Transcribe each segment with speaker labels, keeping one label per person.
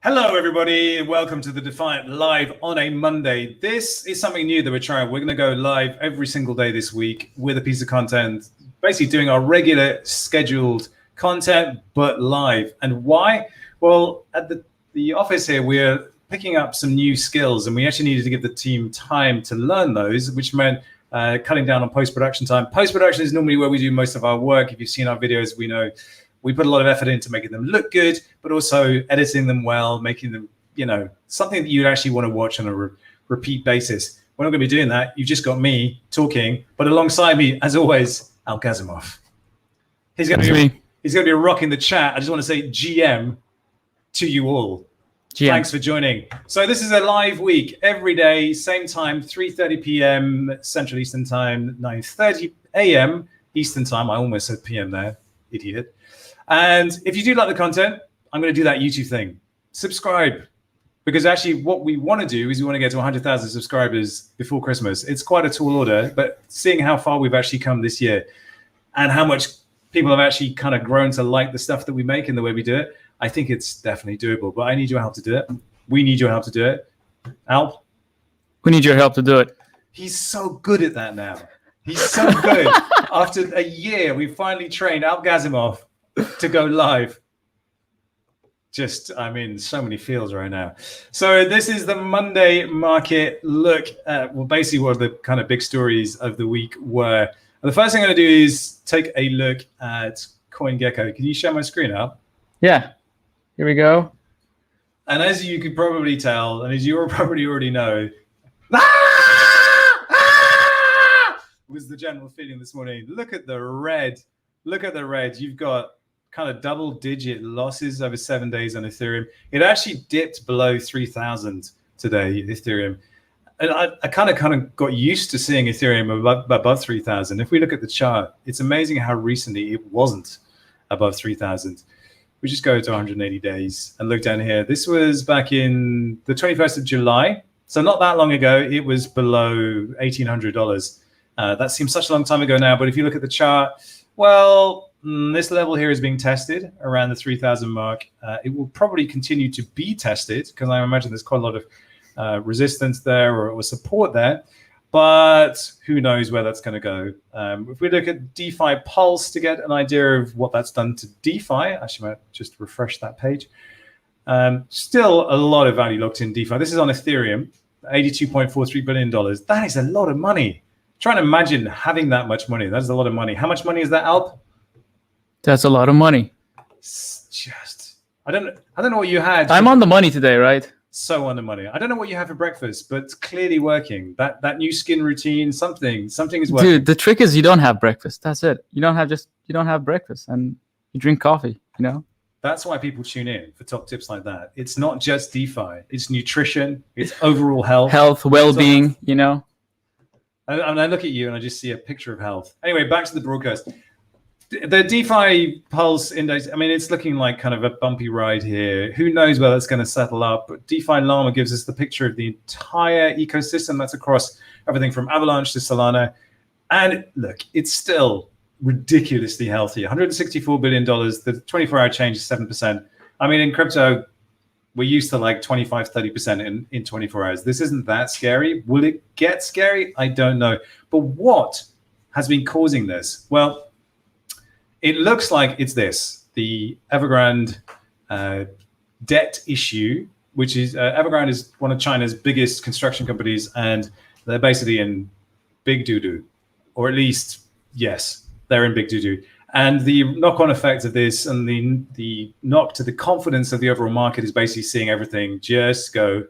Speaker 1: Hello, everybody. Welcome to the Defiant Live on a Monday. This is something new that we're trying. We're going to go live every single day this week with a piece of content, basically doing our regular scheduled content, but live. And why? Well, at the office here, we're picking up some new skills, and we actually needed to give the team time to learn those, which meant cutting down on post-production time. Post-production is normally where we do most of our work. If you've seen our videos, we know we put a lot of effort into making them look good, but also editing them well, making them, something that you'd actually want to watch on a repeat basis. We're not going to be doing that. You've just got me talking, but alongside me, as always, Al Gazimov. He's going to be rocking the chat. I just want to say GM to you all. GM. Thanks for joining. So this is a live week every day, same time, 3:30 p.m. Central Eastern Time, 9:30 a.m. Eastern Time. I almost said p.m. there, idiot. And if you do like the content, I'm going to do that YouTube thing. Subscribe. Because actually what we want to do is we want to get to 100,000 subscribers before Christmas. It's quite a tall order, but seeing how far we've actually come this year and how much people have actually kind of grown to like the stuff that we make and the way we do it, I think it's definitely doable. But I need your help to do it. We need your help to do it. Al?
Speaker 2: We need your help to do it.
Speaker 1: He's so good at that now. He's so good. After a year, we finally trained Al Gazimov to go live. I'm in so many fields right now. So this is the Monday market look at, basically what the kind of big stories of the week were. And the first thing I'm going to do is take a look at CoinGecko. Can you share my screen out?
Speaker 2: Yeah. Here we go.
Speaker 1: And as you could probably tell, and as you probably already know, was the general feeling this morning. Look at the red. Look at the red. You've got kind of double-digit losses over 7 days on Ethereum. It actually dipped below 3,000 today, Ethereum. And I kind of got used to seeing Ethereum above 3,000. If we look at the chart, it's amazing how recently it wasn't above 3,000. We just go to 180 days and look down here. This was back in the 21st of July. So not that long ago, it was below $1,800. That seems such a long time ago now. But if you look at the chart, well, this level here is being tested around the 3,000 mark. It will probably continue to be tested because I imagine there's quite a lot of resistance there or support there. But who knows where that's going to go. If we look at DeFi Pulse to get an idea of what that's done to DeFi, actually, I might just refresh that page. Still a lot of value locked in DeFi. This is on Ethereum, $82.43 billion. That is a lot of money. Trying to imagine having that much money. That's a lot of money. How much money is that, Alp?
Speaker 2: That's a lot of money.
Speaker 1: It's just, I don't know what you had.
Speaker 2: I'm on the money today, right?
Speaker 1: So on the money. I don't know what you have for breakfast, but it's clearly working. That new skin routine, something is working.
Speaker 2: Dude, the trick is you don't have breakfast. That's it. You don't have breakfast and you drink coffee,
Speaker 1: That's why people tune in for top tips like that. It's not just DeFi. It's nutrition. It's overall health.
Speaker 2: Health, well-being,
Speaker 1: And I look at you and I just see a picture of health. Anyway, back to the broadcast. The DeFi Pulse Index, it's looking like kind of a bumpy ride here. Who knows where that's going to settle up? But DeFi Llama gives us the picture of the entire ecosystem. That's across everything from Avalanche to Solana. And look, it's still ridiculously healthy. $164 billion. The 24-hour change is 7%. In crypto, we're used to like 25, 30% in 24 hours. This isn't that scary. Will it get scary? I don't know. But what has been causing this? Well, it looks like it's this, the Evergrande debt issue, which is Evergrande is one of China's biggest construction companies, and they're basically in big doo-doo, or at least, yes, they're in big doo-doo. And the knock-on effect of this and the knock to the confidence of the overall market is basically seeing everything just go,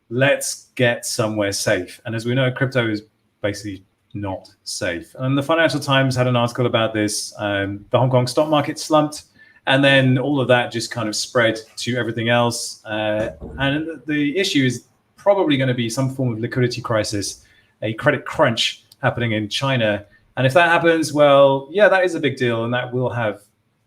Speaker 1: let's get somewhere safe. And as we know, crypto is basically not safe. And the Financial Times had an article about this. The Hong Kong stock market slumped, and then all of that just kind of spread to everything else. And the issue is probably going to be some form of liquidity crisis, a credit crunch happening in China. And if that happens, well, yeah, that is a big deal, and that will have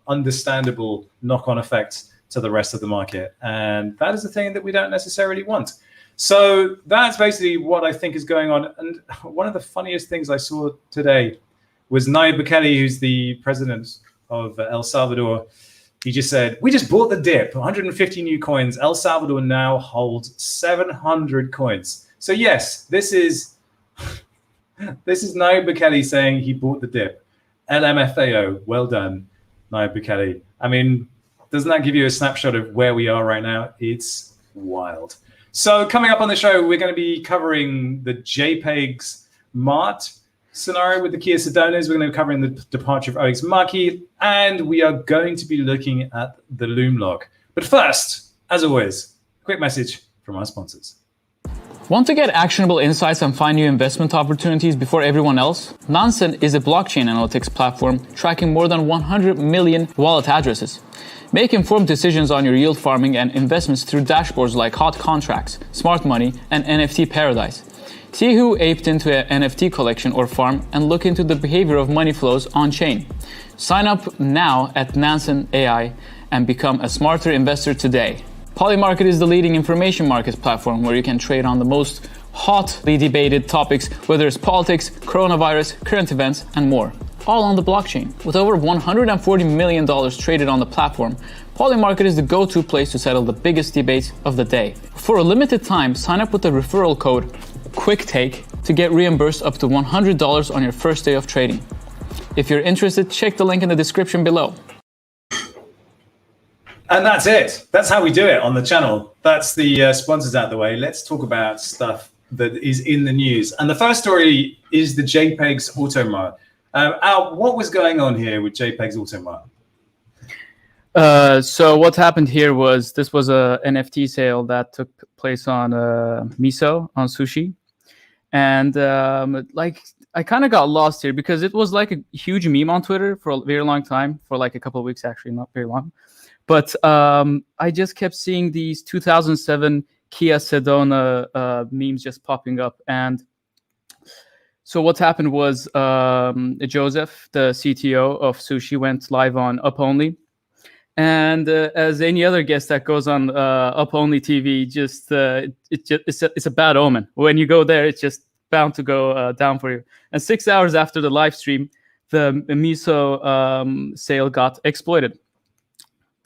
Speaker 1: understandable knock-on effects to the rest of the market. And that is the thing that we don't necessarily want. So that's basically what I think is going on. And one of the funniest things I saw today was Nayib Bukele, who's the president of El Salvador, He just said, we just bought the dip, 150 new coins. El Salvador now holds 700 coins. So yes, this is Nayib Bukele saying he bought the dip. LMFAO, well done, Nayib Bukele. I mean, doesn't that give you a snapshot of where we are right now? It's wild. So coming up on the show, we're going to be covering the JPEGs Mart scenario with the Kia Sedonas. We're going to be covering the departure of Pegs and Maki, and we are going to be looking at the Loom Lock. But first, as always, a quick message from our sponsors.
Speaker 3: Want to get actionable insights and find new investment opportunities before everyone else? Nansen is a blockchain analytics platform tracking more than 100 million wallet addresses. Make informed decisions on your yield farming and investments through dashboards like hot contracts, smart money, and NFT paradise. See who aped into an NFT collection or farm and look into the behavior of money flows on-chain. Sign up now at Nansen AI and become a smarter investor today. Polymarket is the leading information markets platform where you can trade on the most hotly debated topics, whether it's politics, coronavirus, current events, and more. All on the blockchain. With over $140 million traded on the platform, Polymarket is the go-to place to settle the biggest debates of the day. For a limited time, sign up with the referral code QUICKTAKE to get reimbursed up to $100 on your first day of trading. If you're interested, check the link in the description below.
Speaker 1: And that's it. That's how we do it on the channel. That's the sponsors out the way. Let's talk about stuff that is in the news. And the first story is the JPEGs Automart. Al, what was going on here with JPEGs Automart?
Speaker 2: So what happened here was this was a NFT sale that took place on Miso on Sushi. And I kind of got lost here because it was like a huge meme on Twitter for a very long time, for like a couple of weeks, actually, not very long. But I just kept seeing these 2007 Kia Sedona memes just popping up. And so what happened was Joseph, the CTO of Sushi, went live on Up Only. And as any other guest that goes on Up Only TV, it's a bad omen. When you go there, it's just bound to go down for you. And 6 hours after the live stream, the Miso sale got exploited.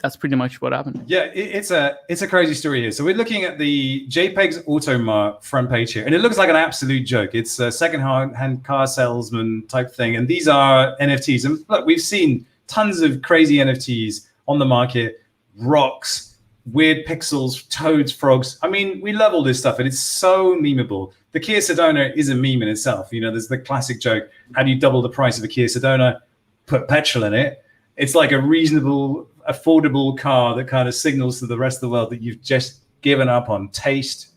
Speaker 2: That's pretty much what happened.
Speaker 1: Yeah, it's a crazy story here. So we're looking at the JPEGs Automart front page here, and it looks like an absolute joke. It's a second-hand car salesman type thing, and these are NFTs. And look, we've seen tons of crazy NFTs on the market, rocks, weird pixels, toads, frogs. I mean, we love all this stuff, and it's so memeable. The Kia Sedona is a meme in itself. You know, there's the classic joke: how do you double the price of a Kia Sedona? Put petrol in it. It's like a reasonable, affordable car that kind of signals to the rest of the world that you've just given up on taste,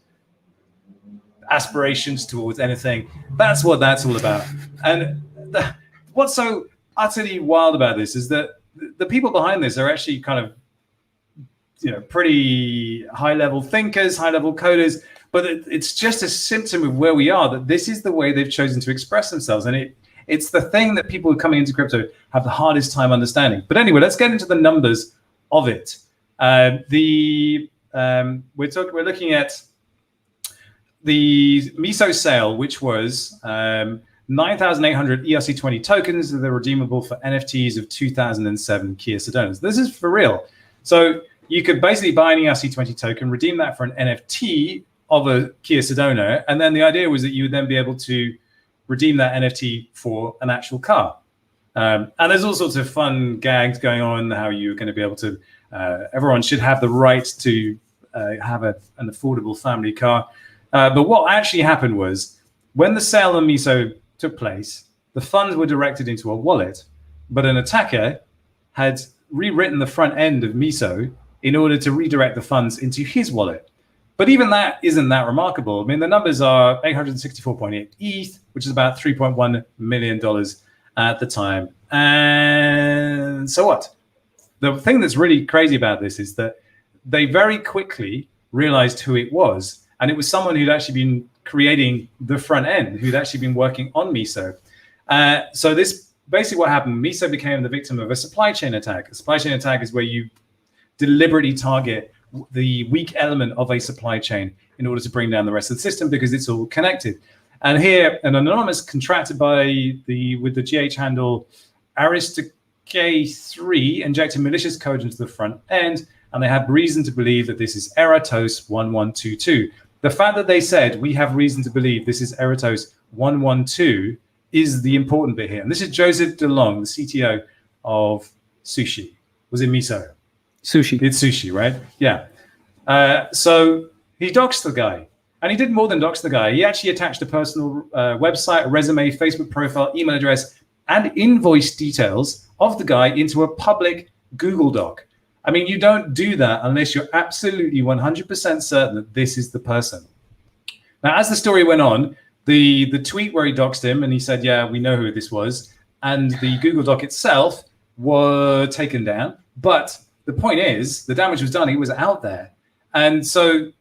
Speaker 1: aspirations towards anything. That's what that's all about. And what's so utterly wild about this is that the people behind this are actually kind of, pretty high-level thinkers, high-level coders, but it's just a symptom of where we are, that this is the way they've chosen to express themselves. And it's the thing that people coming into crypto have the hardest time understanding. But anyway, let's get into the numbers of it. We're looking at the Miso sale, which was 9,800 ERC20 tokens that are redeemable for NFTs of 2007 Kia Sedonas. This is for real. So you could basically buy an ERC20 token, redeem that for an NFT of a Kia Sedona, and then the idea was that you would then be able to redeem that NFT for an actual car. And there's all sorts of fun gags going on, how you're going to be able to, everyone should have the right to have an affordable family car. But what actually happened was, when the sale on Miso took place, the funds were directed into a wallet, but an attacker had rewritten the front end of Miso in order to redirect the funds into his wallet. But even that isn't that remarkable. I mean, the numbers are 864.8 ETH, which is about $3.1 million at the time. And so what? The thing that's really crazy about this is that they very quickly realized who it was. And it was someone who'd actually been creating the front end, who'd actually been working on Miso. So this basically what happened, Miso became the victim of a supply chain attack. A supply chain attack is where you deliberately target the weak element of a supply chain in order to bring down the rest of the system, because it's all connected. And here, an anonymous contractor with the GH handle SK3 injected malicious code into the front end, and they have reason to believe that this is Eratos 1122. The fact that they said we have reason to believe this is Eratos 112 is the important bit here. And this is Joseph DeLong, the CTO of Sushi. Was it Miso?
Speaker 2: Sushi.
Speaker 1: It's Sushi, right? Yeah. So he doxed the guy. And he did more than dox the guy. He actually attached a personal website, a resume, Facebook profile, email address, and invoice details of the guy into a public Google Doc. I mean, you don't do that unless you're absolutely 100% certain that this is the person. Now, as the story went on, the tweet where he doxed him and he said, yeah, we know who this was, and the Google Doc itself were taken down. But the point is, the damage was done. It was out there. And so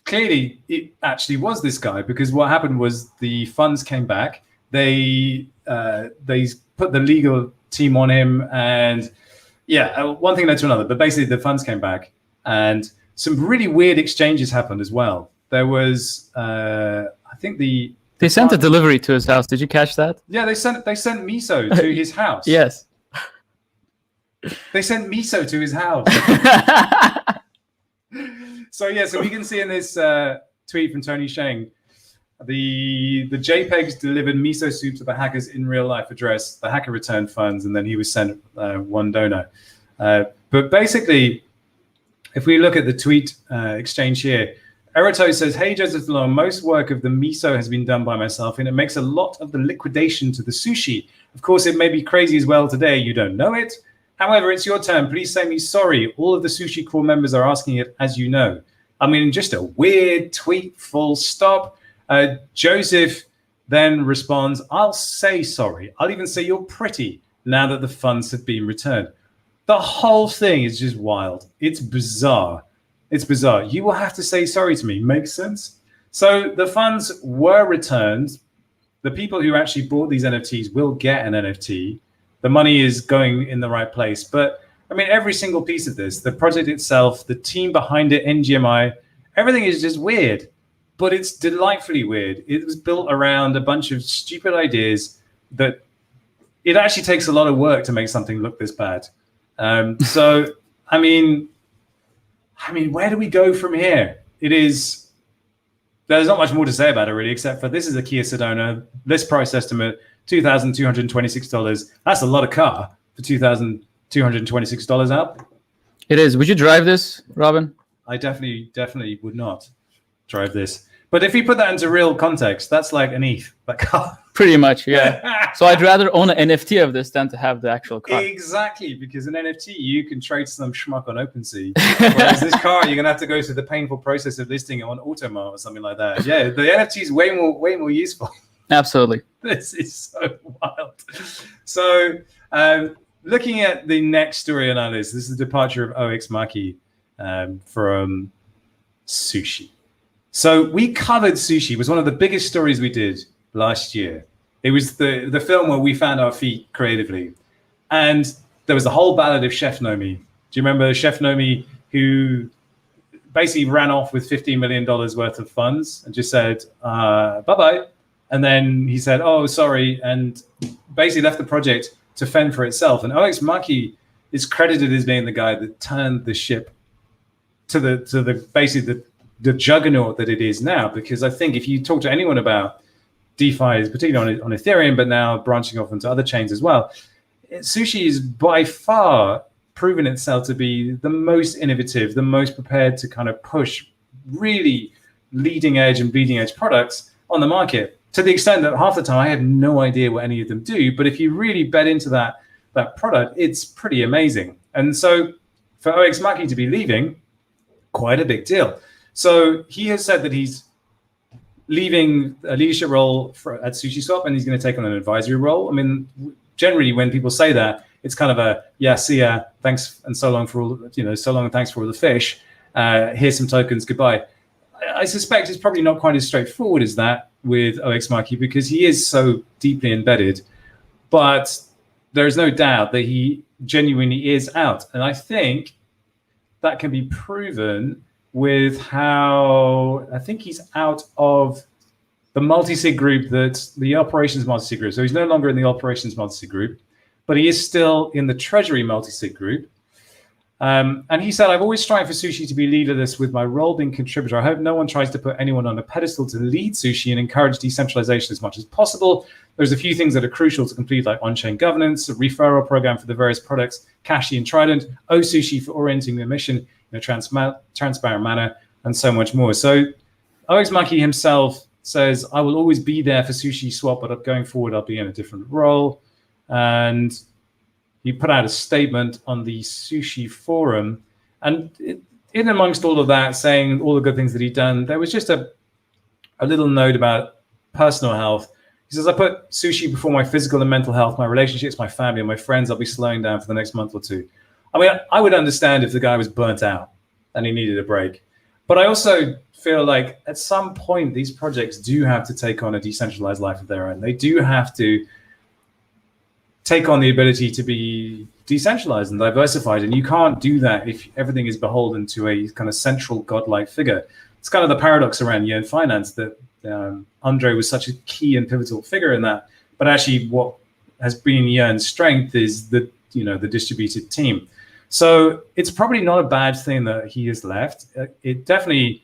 Speaker 1: clearly, it actually was this guy, because what happened was the funds came back. They put the legal team on him, and one thing led to another. But basically, the funds came back, and some really weird exchanges happened as well. There was, I think they
Speaker 2: sent a delivery to his house. Did you catch that?
Speaker 1: Yeah, they sent Miso to his house.
Speaker 2: Yes,
Speaker 1: they sent Miso to his house. So we can see in this tweet from Tony Sheng, the JPEGs delivered miso soup to the hacker's in real life address. The hacker returned funds, and then he was sent one donor. But basically, if we look at the tweet exchange here, Erato says, "Hey Joseph DeLong, most work of the miso has been done by myself, and it makes a lot of the liquidation to the sushi. Of course, it may be crazy as well today. You don't know it. However, it's your turn. Please say me sorry. All of the Sushi core members are asking it, as you know." I mean, just a weird tweet, full stop. Joseph then responds, "I'll say sorry. I'll even say you're pretty now that the funds have been returned." The whole thing is just wild. It's bizarre. It's bizarre. You will have to say sorry to me. Makes sense? So the funds were returned. The people who actually bought these NFTs will get an NFT. The money is going in the right place. But I mean, every single piece of this, the project itself, the team behind it, NGMI, everything is just weird, but it's delightfully weird. It was built around a bunch of stupid ideas that it actually takes a lot of work to make something look this bad. So, I mean, where do we go from here? There's not much more to say about it really, except for this is a Kia Sedona, list price estimate, $2,226. That's a lot of car for $2,226 out.
Speaker 2: It is. Would you drive this, Robin?
Speaker 1: I definitely would not drive this. But if you put that into real context, that's like an ETH, that car.
Speaker 2: Pretty much, yeah. So I'd rather own an NFT of this than to have the actual car.
Speaker 1: Exactly, because an NFT, you can trade some schmuck on OpenSea. Whereas this car, you're going to have to go through the painful process of listing it on Automart or something like that. Yeah, the NFT is way more useful.
Speaker 2: Absolutely.
Speaker 1: This is so wild. So looking at the next story on our list, this is the departure of OX Maki from Sushi. So we covered Sushi. It was one of the biggest stories we did last year. It was the film where we found our feet creatively. And there was the whole ballad of Chef Nomi. Do you remember Chef Nomi, who basically ran off with $15 million worth of funds and just said, bye-bye. And then he said, oh, sorry, and basically left the project to fend for itself. And OX Maki is credited as being the guy that turned the ship to the juggernaut that it is now. Because I think if you talk to anyone about DeFi, particularly on Ethereum, but now branching off into other chains as well, Sushi is by far proven itself to be the most innovative, the most prepared to kind of push really leading edge and bleeding edge products on the market, to the extent that half the time I have no idea what any of them do. But if you really bet into that product, it's pretty amazing. And so for OX Maki to be leaving, quite a big deal. So he has said that he's leaving a leadership role at SushiSwap, and he's going to take on an advisory role. I mean, generally when people say that, it's kind of a, yeah, see ya, thanks, and so long for all, so long and thanks for all the fish. Here's some tokens, goodbye. I suspect it's probably not quite as straightforward as that with OX Maki, because he is so deeply embedded. But there's no doubt that he genuinely is out. And I think that can be proven with how I think he's out of the multi-sig group, the operations multi-sig group. So he's no longer in the operations multi-sig group, but he is still in the Treasury multi-sig group. And he said, I've always strived for sushi to be leaderless with my role being contributor. I hope no one tries to put anyone on a pedestal to lead sushi and encourage decentralization as much as possible. There's a few things that are crucial to complete, like on-chain governance, a referral program for the various products, Kashi and Trident, Sushi for orienting the mission in a transparent manner, and so much more. So Pegs and Maki himself says, I will always be there for Sushi Swap, but going forward, I'll be in a different role. And he put out a statement on the Sushi Forum, and in amongst all of that, saying all the good things that he'd done, there was just a little note about personal health. He says, I put sushi before my physical and mental health, my relationships, my family, and my friends. I'll be slowing down for the next month or two. I mean, I would understand if the guy was burnt out and he needed a break. But I also feel like at some point, these projects do have to take on a decentralized life of their own. They do have to take on the ability to be decentralized and diversified. And you can't do that if everything is beholden to a kind of central godlike figure. It's kind of the paradox around Yen finance that Andre was such a key and pivotal figure in that. But actually what has been Yen's strength is the distributed team. So it's probably not a bad thing that he has left. It definitely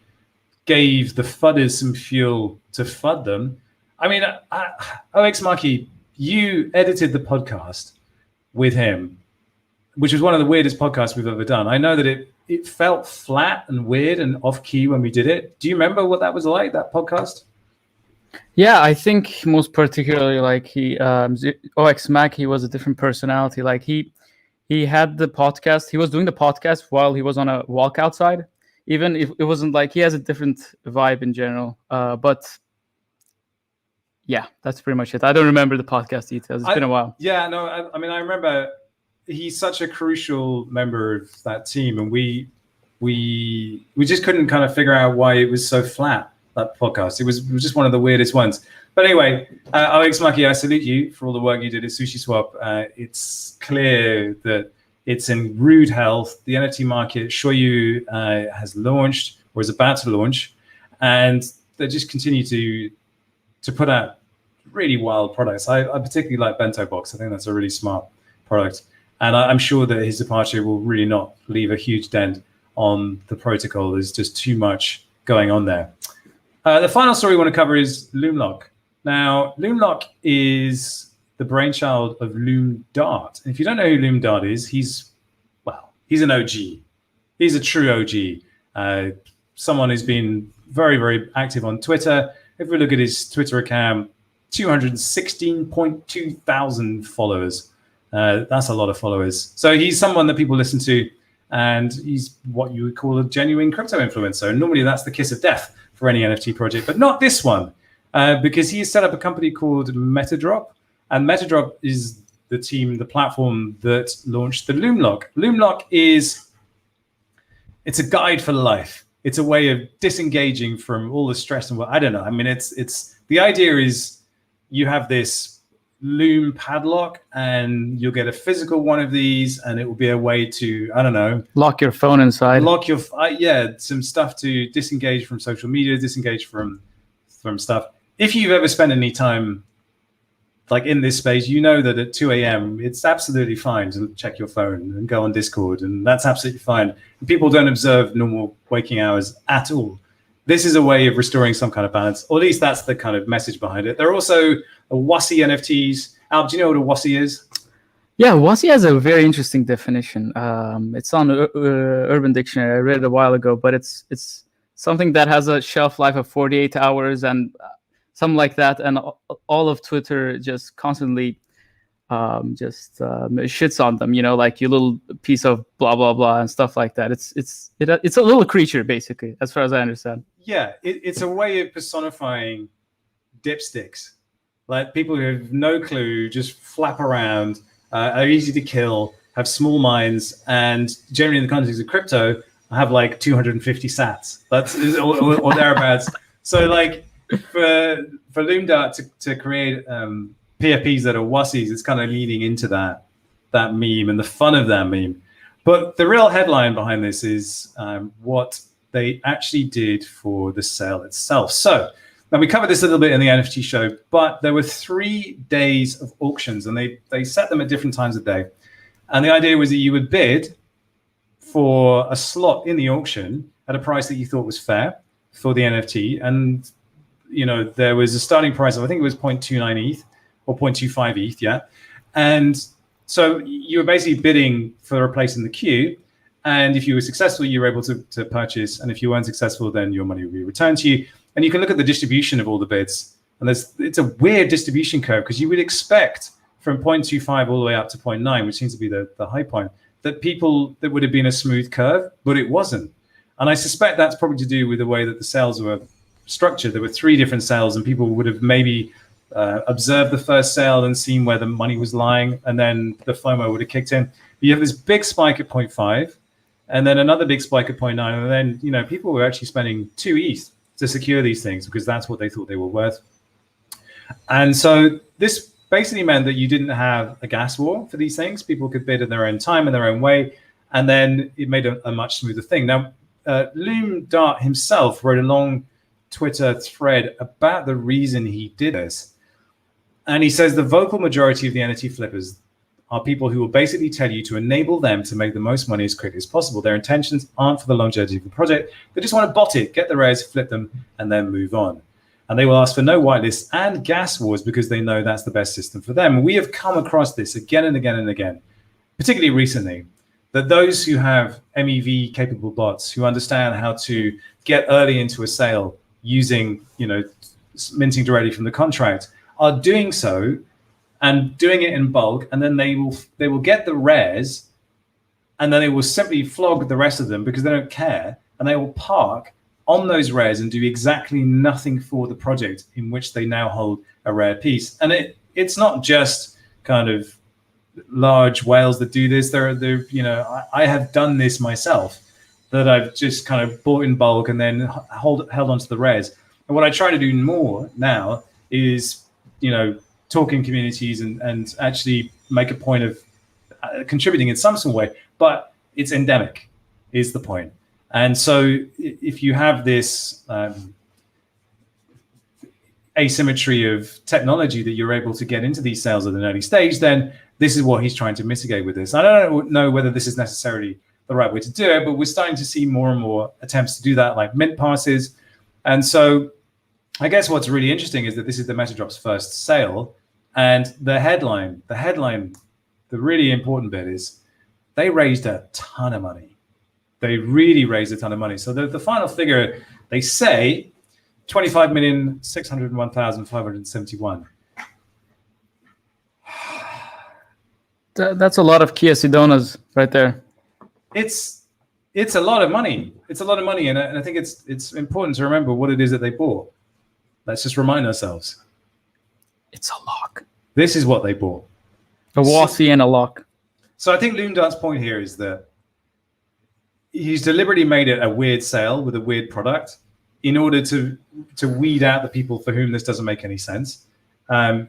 Speaker 1: gave the FUDders some fuel to FUD them. I mean, Pegs and Maki, you edited the podcast with him, which was one of the weirdest podcasts we've ever done. I know that it felt flat and weird and off key when we did it. Do you remember what that was like, that podcast?
Speaker 2: Yeah, I think most particularly like Pegs and Maki was a different personality. Like he had the podcast. He was doing the podcast while he was on a walk outside. Even if it wasn't like he has a different vibe in general. But yeah, that's pretty much it. I don't remember the podcast details. It's been a while.
Speaker 1: Yeah, no, I mean, I remember he's such a crucial member of that team, and we just couldn't kind of figure out why it was so flat, that podcast. It was just one of the weirdest ones. But anyway, Pegs and Maki, I salute you for all the work you did at Sushi Swap. It's clear that it's in rude health. The NFT market, Shoyu has launched or is about to launch, and they just continue to put out really wild products. I particularly like Bento Box. I think that's a really smart product. And I'm sure that his departure will really not leave a huge dent on the protocol. There's just too much going on there. The final story we want to cover is Loom Lock. Now, Loom Lock is the brainchild of Loom Dart. And if you don't know who Loom Dart is, he's an OG. He's a true OG. Someone who's been very, very active on Twitter. If we look at his Twitter account, 216.2 thousand followers. That's a lot of followers. So he's someone that people listen to, and he's what you would call a genuine crypto influencer. And normally that's the kiss of death for any NFT project, but not this one, because he has set up a company called Metadrop, and Metadrop is the platform that launched the Loom Lock. Loom Lock it's a guide for life. It's a way of disengaging from all the stress and what I don't know. I mean, it's the idea is you have this Loom padlock, and you'll get a physical one of these, and it will be a way to, I don't know,
Speaker 2: lock your phone inside.
Speaker 1: Lock your some stuff to disengage from social media, disengage from stuff. If you've ever spent any time like in this space, you know that at 2 a.m. it's absolutely fine to check your phone and go on Discord, and that's absolutely fine. People don't observe normal waking hours at all. This is a way of restoring some kind of balance, or at least that's the kind of message behind it. There are also WASI NFTs. Alp, do you know what a WASI is?
Speaker 2: Yeah, WASI has a very interesting definition. It's on Urban Dictionary. I read it a while ago, but it's something that has a shelf life of 48 hours and something like that. And all of Twitter just constantly shits on them, like your little piece of blah, blah, blah and stuff like that. It's a little creature, basically, as far as I understand.
Speaker 1: Yeah, it's a way of personifying dipsticks. Like people who have no clue, just flap around, are easy to kill, have small minds, and generally in the context of crypto, have like 250 sats. That's or thereabouts. So like for Loomdart to create PFPs that are WASIs, it's kind of leading into that meme and the fun of that meme. But the real headline behind this is what they actually did for the sale itself. So Now, we covered this a little bit in the NFT show, but there were 3 days of auctions, and they set them at different times of day. And the idea was that you would bid for a slot in the auction at a price that you thought was fair for the NFT. And, there was a starting price of, I think it was 0.29 ETH or 0.25 ETH, yeah. And so you were basically bidding for a place in the queue. And if you were successful, you were able to purchase. And if you weren't successful, then your money would be returned to you. And you can look at the distribution of all the bids. And it's a weird distribution curve, because you would expect from 0.25 all the way up to 0.9, which seems to be the high point, that would have been a smooth curve, but it wasn't. And I suspect that's probably to do with the way that the sales were structured. There were 3 different sales, and people would have maybe observed the first sale and seen where the money was lying, and then the FOMO would have kicked in. You have this big spike at 0.5, and then another big spike at 0.9, and then people were actually spending 2 ETH to secure these things, because that's what they thought they were worth. And so this basically meant that you didn't have a gas war for these things. People could bid in their own time, in their own way, and then it made a much smoother thing. Now, Loom Dart himself wrote a long Twitter thread about the reason he did this. And he says the vocal majority of the NFT flippers are people who will basically tell you to enable them to make the most money as quickly as possible. Their intentions aren't for the longevity of the project. They just want to bot it, get the rares, flip them, and then move on. And they will ask for no whitelists and gas wars, because they know that's the best system for them. We have come across this again and again and again, particularly recently, that those who have MEV capable bots, who understand how to get early into a sale using, minting directly from the contract, are doing so and doing it in bulk, and then they will get the rares, and then they will simply flog the rest of them because they don't care, and they will park on those rares and do exactly nothing for the project in which they now hold a rare piece. And it's not just kind of large whales that do this. I have done this myself, that I've just kind of bought in bulk and then held onto the rares. And what I try to do more now is, talk in communities and actually make a point of contributing in some sort of way, but it's endemic is the point. And so if you have this asymmetry of technology that you're able to get into these sales at an early stage, then this is what he's trying to mitigate with this. I don't know whether this is necessarily the right way to do it, but we're starting to see more and more attempts to do that, like mint passes. And so I guess what's really interesting is that this is the MetaDrop's first sale, and the headline, the really important bit is they raised a ton of money. They really raised a ton of money. So the final figure, they say 25,601,571.
Speaker 2: That's a lot of Kia Sedonas right there.
Speaker 1: It's a lot of money. It's a lot of money, and I think it's important to remember what it is that they bought. Let's just remind ourselves.
Speaker 2: It's a lock.
Speaker 1: This is what they bought.
Speaker 2: A Wasi and a lock.
Speaker 1: So I think Loom Dart's point here is that he's deliberately made it a weird sale with a weird product in order to weed out the people for whom this doesn't make any sense, in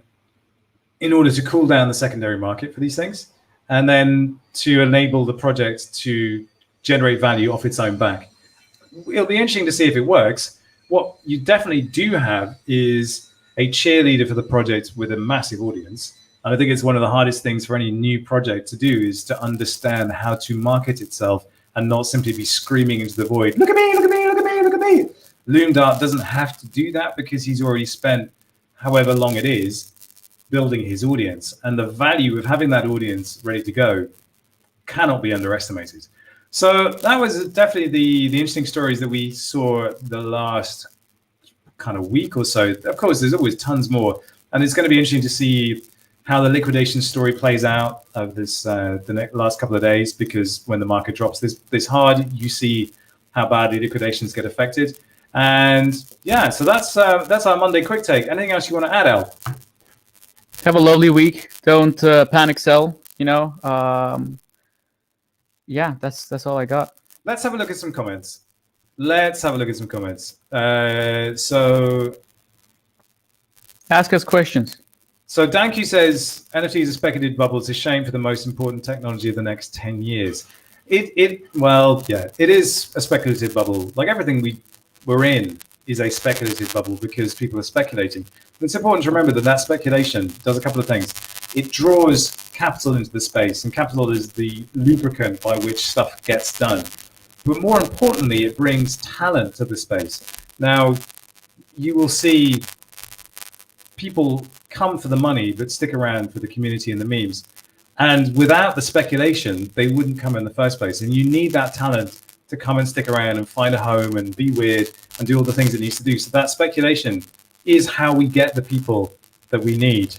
Speaker 1: order to cool down the secondary market for these things, and then to enable the project to generate value off its own back. It'll be interesting to see if it works. What you definitely do have is a cheerleader for the project with a massive audience. And I think it's one of the hardest things for any new project to do, is to understand how to market itself and not simply be screaming into the void, look at me, look at me, look at me, look at me. Loom Dart doesn't have to do that, because he's already spent however long it is building his audience. And the value of having that audience ready to go cannot be underestimated. So that was definitely the interesting stories that we saw the last kind of week or so. Of course, there's always tons more. And it's going to be interesting to see how the liquidation story plays out of this the last couple of days, because when the market drops this hard, you see how badly liquidations get affected. And yeah, so that's our Monday quick take. Anything else you want to add, Al?
Speaker 2: Have a lovely week. Don't panic sell. Yeah, that's all I got.
Speaker 1: Let's have a look at some comments. So
Speaker 2: ask us questions.
Speaker 1: So Danku says, NFTs are speculative bubbles. It's a shame for the most important technology of the next 10 years. It is a speculative bubble. Like everything we're in is a speculative bubble because people are speculating. It's important to remember that that speculation does a couple of things. It draws capital into the space, and capital is the lubricant by which stuff gets done. But more importantly, it brings talent to the space. Now, you will see people come for the money but stick around for the community and the memes. And without the speculation, they wouldn't come in the first place. And you need that talent to come and stick around and find a home and be weird and do all the things it needs to do. So that speculation is how we get the people that we need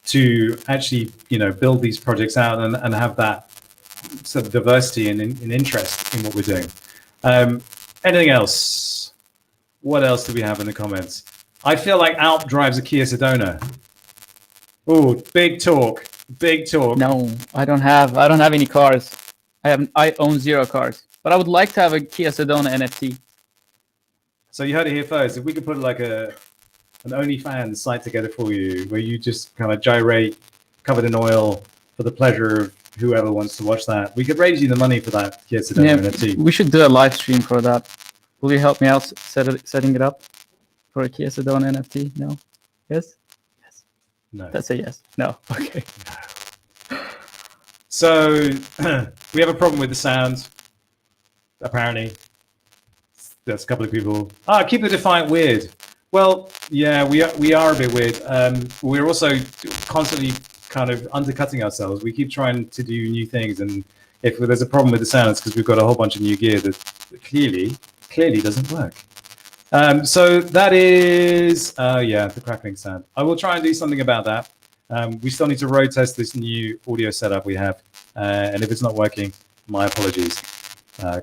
Speaker 1: to actually, build these projects out and have that sort of diversity and interest in what we're doing. Anything else? What else do we have in the comments? I feel like Alp drives a Kia Sedona. Oh, big talk. Big talk.
Speaker 2: No, I don't have any cars. I own 0 cars. But I would like to have a Kia Sedona NFT.
Speaker 1: So you heard it here first. If we could put like an OnlyFans site together for you, where you just kind of gyrate, covered in oil, for the pleasure of whoever wants to watch that, we could raise you the money for that Kia Sedona NFT.
Speaker 2: We should do a live stream for that. Will you help me out setting it up for a Kia Sedona NFT? No? Yes? Yes.
Speaker 1: No.
Speaker 2: That's a yes. No. Okay.
Speaker 1: So we have a problem with the sound. Apparently, there's a couple of people. Keep the Defiant weird. Well, yeah, we are a bit weird. We're also constantly kind of undercutting ourselves. We keep trying to do new things, and if there's a problem with the sound, it's because we've got a whole bunch of new gear that clearly doesn't work. So that is, the crackling sound. I will try and do something about that. We still need to road test this new audio setup we have, and if it's not working, my apologies.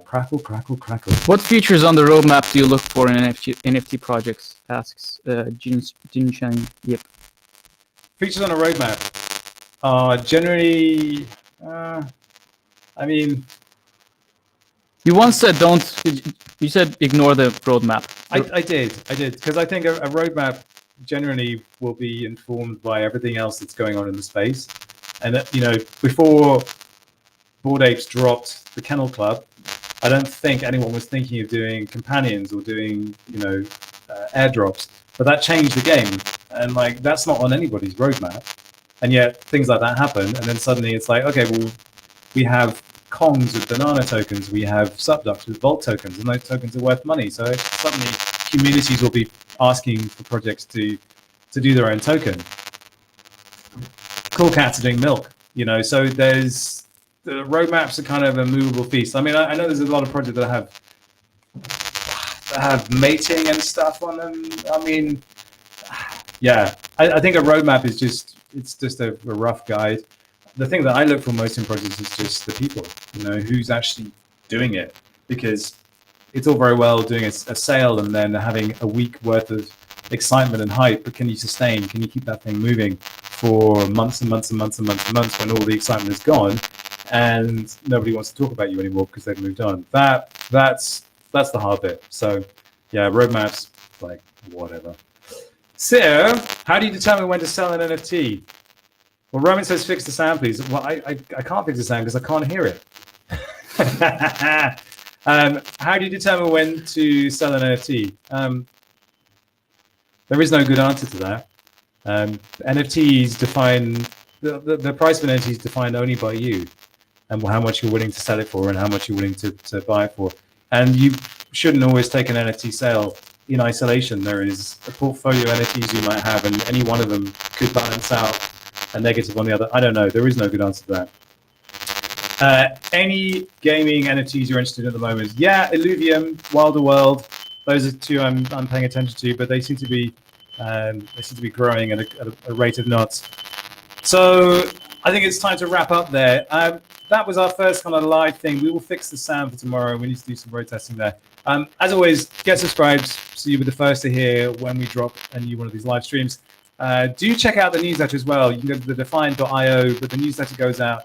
Speaker 1: Crackle, crackle, crackle.
Speaker 2: What features on the roadmap do you look for in NFT projects? Asks Jin Chang. Yep.
Speaker 1: Features on a roadmap. Generally,
Speaker 2: you once said you said ignore the roadmap.
Speaker 1: I did, because I think a roadmap generally will be informed by everything else that's going on in the space. And before Bored Apes dropped the Kennel Club, I don't think anyone was thinking of doing companions or doing airdrops, but that changed the game, and that's not on anybody's roadmap. And yet things like that happen, and then suddenly it's like, okay, well, we have Kongs with banana tokens, we have Subducts with Vault tokens, and those tokens are worth money. So suddenly communities will be asking for projects to do their own token. Cool Cats are doing milk, so there's the roadmaps are kind of a movable feast. I know there's a lot of projects that have mating and stuff on them. I think a roadmap is just a rough guide. The thing that I look for most in projects is just the people, who's actually doing it, because it's all very well doing a sale and then having a week worth of excitement and hype, but can you sustain? Can you keep that thing moving for months and months and months and months and months when all the excitement is gone and nobody wants to talk about you anymore because they've moved on? That's the hard bit. So yeah, roadmaps, whatever. So how do you determine when to sell an NFT? Well, Roman says fix the sound, please. Well, I can't fix the sound because I can't hear it. How do you determine when to sell an NFT? There is no good answer to that. NFTs define the price of an NFT is defined only by you, and how much you're willing to sell it for, and how much you're willing to buy it for. And you shouldn't always take an NFT sale in isolation. There is a portfolio of NFTs you might have, and any one of them could balance out a negative on the other. I don't know. There is no good answer to that. Any gaming NFTs you're interested in at the moment? Yeah, Illuvium, Wilder World. Those are two I'm paying attention to, but they seem to be growing at a rate of knots. So I think it's time to wrap up there. That was our first kind of live thing. We will fix the sound for tomorrow. We need to do some road testing there. As always, get subscribed so you'll be the first to hear when we drop a new one of these live streams. Do check out the newsletter as well. You can go to the Defiant.io, but the newsletter goes out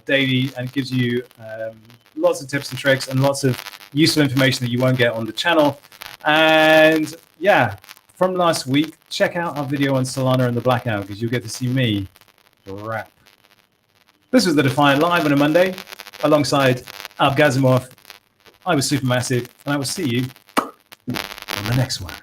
Speaker 1: daily and gives you lots of tips and tricks and lots of useful information that you won't get on the channel. And yeah, from last week, check out our video on Solana and the blackout, because you'll get to see me rap. This was the Defiant Live on a Monday, alongside Abgazimov. I was Supermassive, and I will see you on the next one.